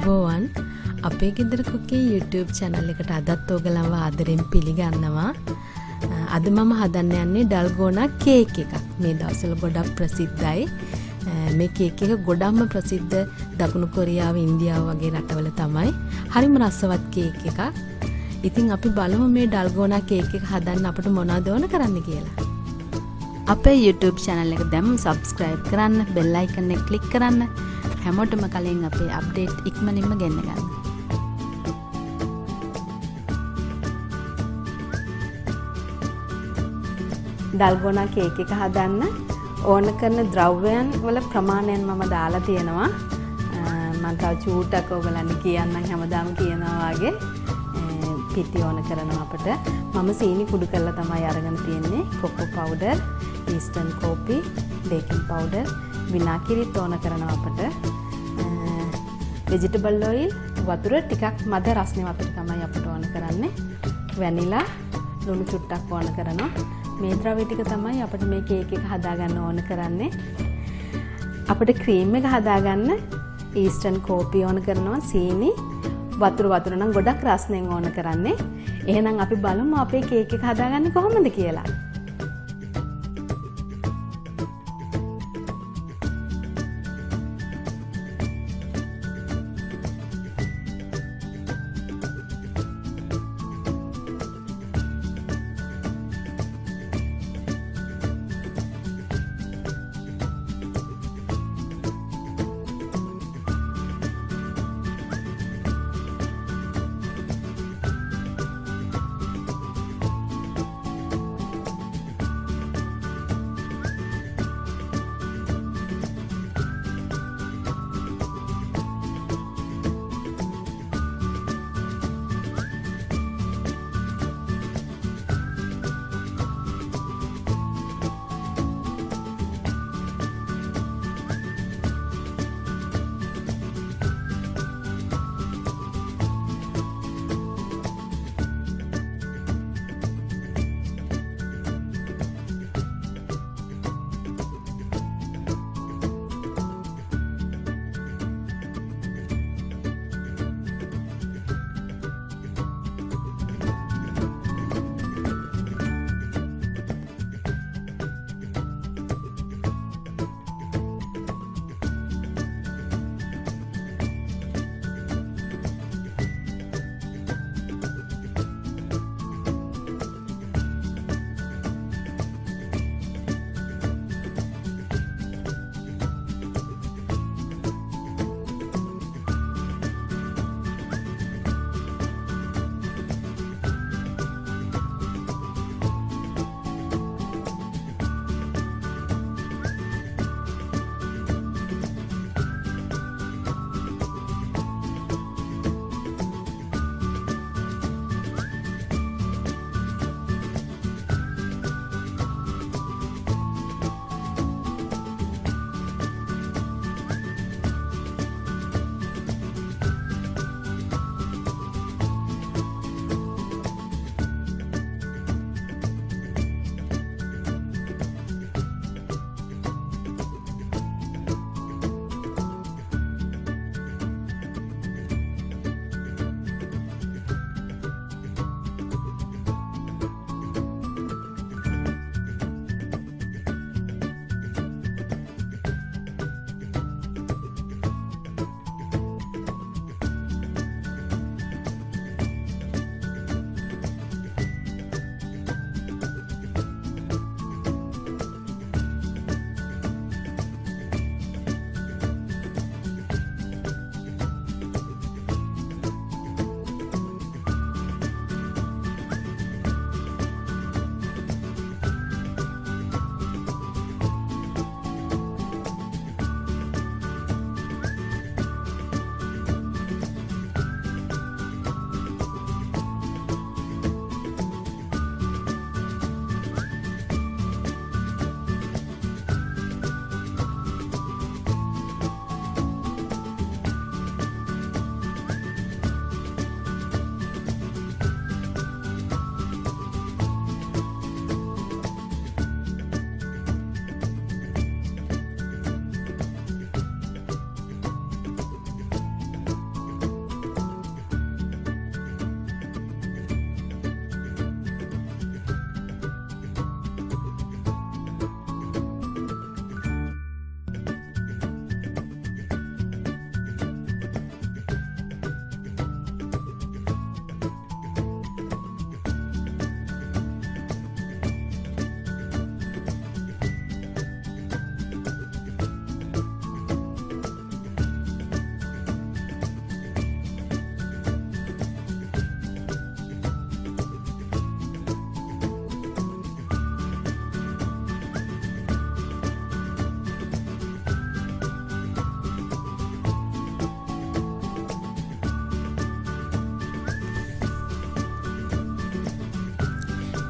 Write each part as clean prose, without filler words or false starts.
අයිබෝවන් අපේ ගෙදර cooking YouTube channel එකට අදත් ඔයගලන්ව ආදරෙන් පිළිගන්නවා. අද මම හදන්න යන්නේ Dalgona Cake එකක්. මේ දවස්වල ගොඩක් ප්‍රසිද්ධයි. මේ කේක් එක ගොඩක්ම ප්‍රසිද්ධ දකුණු කොරියාව, ඉන්දියාව වගේ රටවල තමයි. හරිම රසවත් කේක් එකක්. ඉතින් අපි බලමු මේ Dalgona Cake එක හදන්න අපිට මොනවද ඕන කරන්න කියලා. අපේ YouTube channel එක දැන් subscribe කරන්න, bell icon එක click කරන්න. හැමෝටම කලින් අපේ අප්ඩේට් ඉක්මනින්ම ගෙන්න ගන්න. Dalgona Cake එක හදන්න ඕන කරන ද්‍රව්‍යයන් වල ප්‍රමාණයන් මම දාලා තියෙනවා. මම තව චූටක් ඔයගලන්ට කියන්නම් හැමදාම කියනවා වගේ. පිටි ඕන කරනවා අපිට. මම සීනි කුඩු කරලා තමයි අරගෙන තියෙන්නේ. Cocoa powder, EASTEN coffee, baking powder, විනාකිරිත් ඕන කරනවා අපිට. vegetable oil, වතුර ටිකක් මද රස්නේ වතුර තමයි අපිට ඕන කරන්නේ. vanilla, ලුණු චුට්ටක් ඕන කරනවා. මේ ද්‍රව්‍ය ටික තමයි අපිට මේ කේක් එක හදාගන්න ඕන කරන්නේ. අපිට ක්‍රීම් එක හදාගන්න EASTEN coffee ඕන කරනවා. සීනි, වතුර නම් ගොඩක් රස්නෙන් ඕන කරන්නේ. එහෙනම් අපි බලමු අපේ කේක් එක හදාගන්නේ කොහොමද කියලා.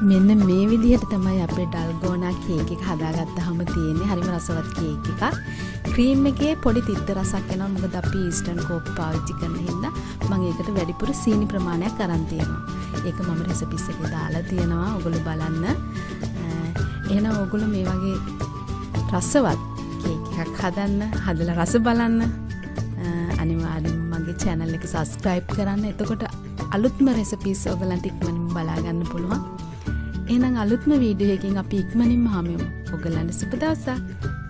මෙන්න මේ විදිහට තමයි අපේ ඩල්ගෝනා කේක් එක හදාගත්තාම තියෙන්නේ. හරිම රසවත් කේක් එකක්. ක්‍රීම් එකේ පොඩි තිත්ත රසක් එනවා. මොකද අපි ඊස්ටර්න් කෝප් පාවිච්චි කරන හින්දා මම ඒකට වැඩිපුර සීනි ප්‍රමාණයක් අරන් තියෙනවා. ඒක මම රෙසිපිස් එකේ දාලා තියෙනවා. ඔයගොල්ලෝ බලන්න. එහෙනම් ඔයගොල්ලෝ මේ වගේ රසවත් කේක් එකක් හදලා රස බලන්න. අනිවාර්යෙන් මගේ channel එක subscribe කරන්න. එතකොට අලුත්ම රෙසිපිස් ඔයගලන්ට ඉක්මනින්ම බලා ගන්න පුළුවන්. එහෙනම් අලුත්ම වීඩියෝ එකකින් අපි ඉක්මනින්ම හමු වෙමු. ඔයගලන්ට සුබ දවසක්.